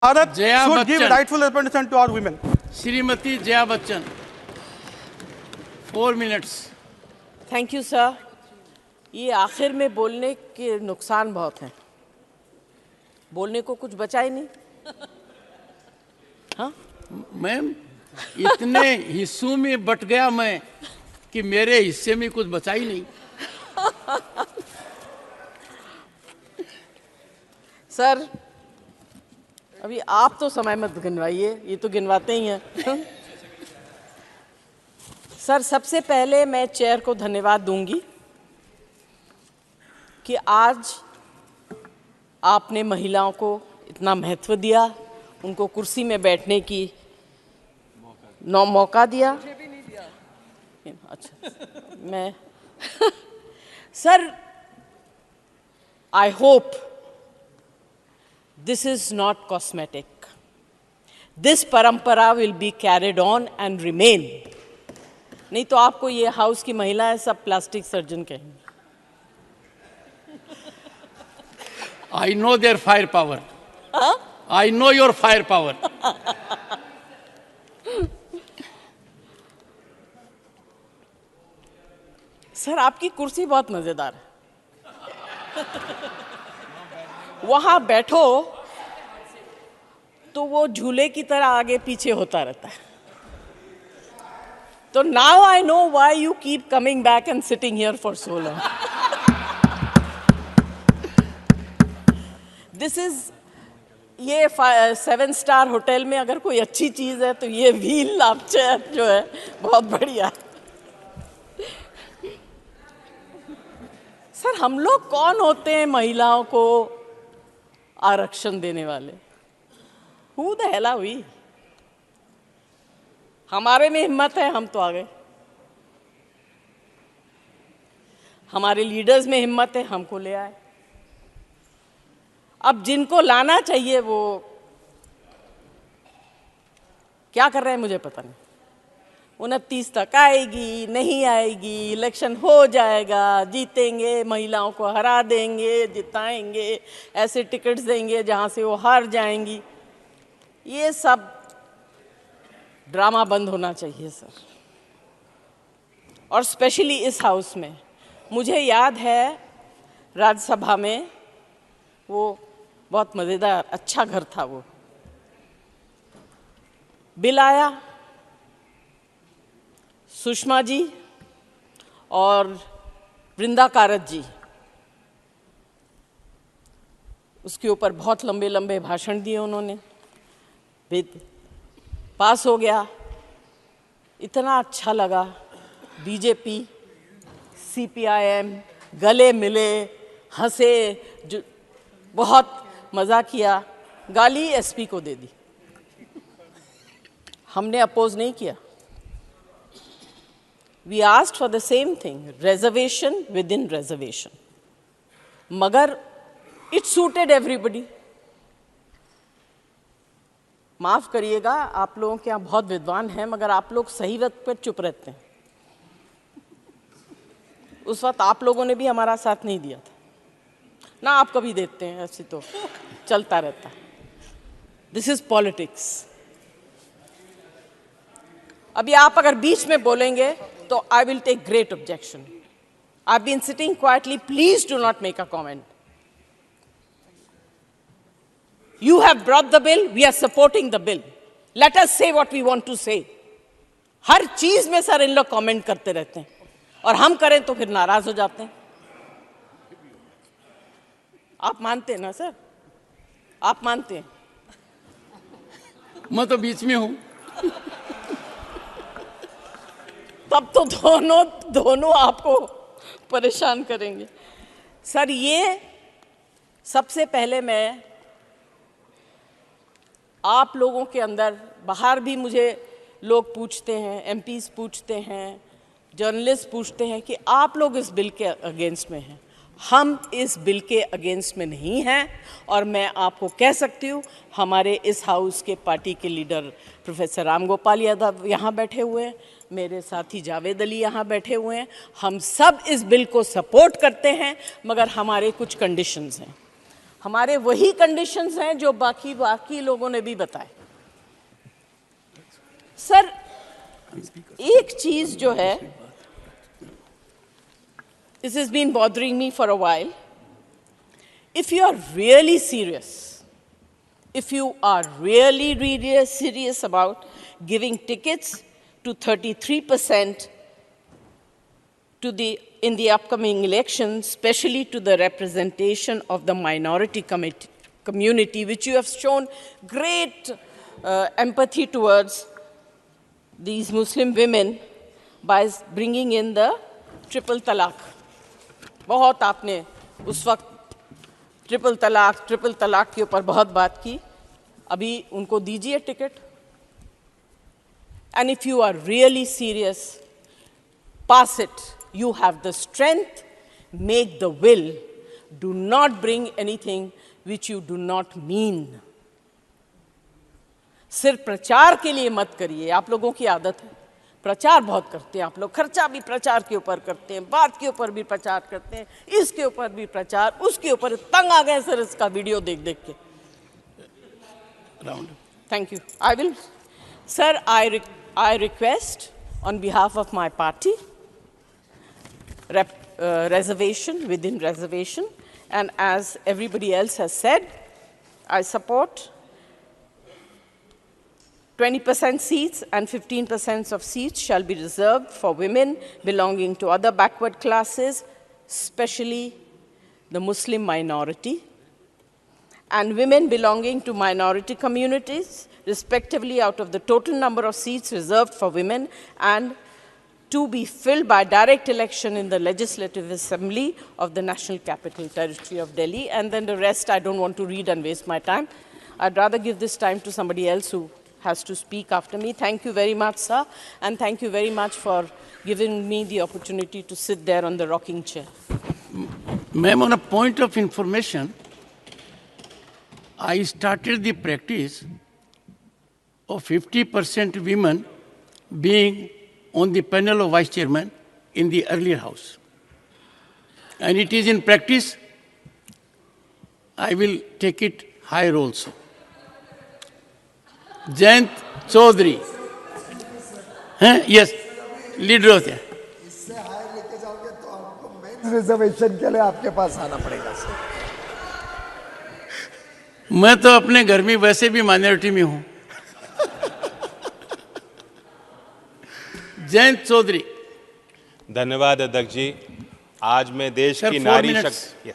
Bharat Jaya should give Bachchan. rightful representation to our women. Shrimati Jaya Bachchan 4 minutes. Thank you sir. ये आखिर में बोलने के नुकसान बहुत हैं, बोलने को कुछ बचा ही नहीं। हाँ मैम, इतने हिस्सों में बट गया मैं कि मेरे हिस्से में कुछ बचा ही नहीं। सर, अभी आप तो समय मत गिनवाइए, ये तो गिनवाते ही हैं। सर, सबसे पहले मैं चेयर को धन्यवाद दूंगी कि आज आपने महिलाओं को इतना महत्व दिया, उनको कुर्सी में बैठने की मौका दिया। मुझे भी नहीं दिया। अच्छा, मैं sir, I hope this is not cosmetic. This parampara will be carried on and remain. नहीं तो आपको ये हाउस की महिलाएं सब प्लास्टिक सर्जन कहेंगे। I know their firepower. I know your firepower. Sir, आपकी कुर्सी बहुत मजेदार है। वहां बैठो तो वो झूले की तरह आगे पीछे होता रहता है। तो now I know why you keep coming back and sitting here for so long. This is ये 7 स्टार होटल में अगर कोई अच्छी चीज है तो ये व्हील लाभ चेयर जो है बहुत बढ़िया। सर, हम लोग कौन होते हैं महिलाओं को आरक्षण देने वाले? Who the hell are we? हमारे में हिम्मत है, हम तो आ गए। हमारे लीडर्स में हिम्मत है, हमको ले आए। अब जिनको लाना चाहिए वो क्या कर रहे हैं मुझे पता नहीं। 29 तक आएगी, नहीं आएगी, इलेक्शन हो जाएगा, जीतेंगे, महिलाओं को हरा देंगे, जिताएंगे, ऐसे टिकट्स देंगे जहां से वो हार जाएंगी। ये सब ड्रामा बंद होना चाहिए सर। और स्पेशली इस हाउस में मुझे याद है राज्यसभा में वो बहुत मज़ेदार अच्छा घर था, वो बिल आया, सुषमा जी और वृंदा कारत जी उसके ऊपर बहुत लंबे लंबे भाषण दिए उन्होंने। बिल पास हो गया, इतना अच्छा लगा। बीजेपी सीपीआईएम गले मिले, हंसे, जो बहुत मज़ा किया। गाली एसपी को दे दी, हमने अपोज नहीं किया। We asked for the same thing, reservation within reservation. मगर it suited everybody. माफ करिएगा, आप लोगों के यहाँ बहुत विद्वान हैं, मगर आप लोग सही वक्त पर चुप रहते हैं। उस वक्त आप लोगों ने भी हमारा साथ नहीं दिया था ना, आप कभी देते हैं, ऐसे तो चलता रहता। This is politics. अभी आप अगर बीच में बोलेंगे तो I will take great objection. I've been sitting quietly. Please do not make a comment. You have brought the bill. We are supporting the bill. Let us say what we want to say. हर चीज में sir इन लोग comment करते रहते हैं और हम करें तो फिर नाराज हो जाते हैं। आप मानते हैं ना सर? आप मानते हैं? मैं तो बीच में हूं। तब तो दोनों आपको परेशान करेंगे। सर, ये सबसे पहले मैं आप लोगों के अंदर, बाहर भी मुझे लोग पूछते हैं, एमपीज पूछते हैं, जर्नलिस्ट पूछते हैं कि आप लोग इस बिल के अगेंस्ट में हैं। हम इस बिल के अगेंस्ट में नहीं हैं और मैं आपको कह सकती हूँ, हमारे इस हाउस के पार्टी के लीडर प्रोफेसर राम गोपाल यादव यहाँ बैठे हुए हैं, मेरे साथी जावेद अली यहाँ बैठे हुए हैं, हम सब इस बिल को सपोर्ट करते हैं, मगर हमारे कुछ कंडीशंस हैं। हमारे वही कंडीशंस हैं जो बाकी लोगों ने भी बताए। सर, एक चीज जो है, this has been bothering me for a while. If you are really serious, if you are really serious about giving tickets to 33% in the upcoming elections, especially to the representation of the minority community, which you have shown great empathy towards these Muslim women by bringing in the triple talaq. बहुत आपने उस वक्त triple तलाक के ऊपर बहुत बात की, अभी उनको दीजिए ticket. And if you are really serious, pass it. You have the strength, make the will. Do not bring anything which you do not mean. सिर्फ प्रचार के लिए मत करिए। आप लोगों की आदत है, प्रचार बहुत करते हैं आप लोग, खर्चा भी प्रचार के ऊपर करते हैं, बात के ऊपर भी प्रचार करते हैं, इसके ऊपर भी प्रचार, उसके ऊपर। तंग आ गए सर इसका वीडियो देख देख के। Thank you. I will sir, I request on behalf of my party reservation within reservation, and as everybody else has said, I support 20% seats and 15% of seats shall be reserved for women belonging to other backward classes, especially the Muslim minority, and women belonging to minority communities, respectively, out of the total number of seats reserved for women, and to be filled by direct election in the Legislative Assembly of the National Capital Territory of Delhi. And then the rest I don't want to read and waste my time. I'd rather give this time to somebody else who has to speak after me. Thank you very much, sir, and thank you very much for giving me the opportunity to sit there on the rocking chair. Ma'am, on a point of information, I started the practice of 50% women being on the panel of vice chairman in the earlier house. And it is in practice, I will take it higher also. Jayant Chaudhary. Yes, leader of there. इससे higher लेके जाओगे तो आपको mains reservation के लिए आपके पास आना पड़ेगा सर। मैं तो अपने घर में वैसे भी माइनॉरिटी में हूं। जयंत चौधरी। धन्यवाद अध्यक्ष जी। आज मैं देश Sir, की 4 नारी minutes. शक्ति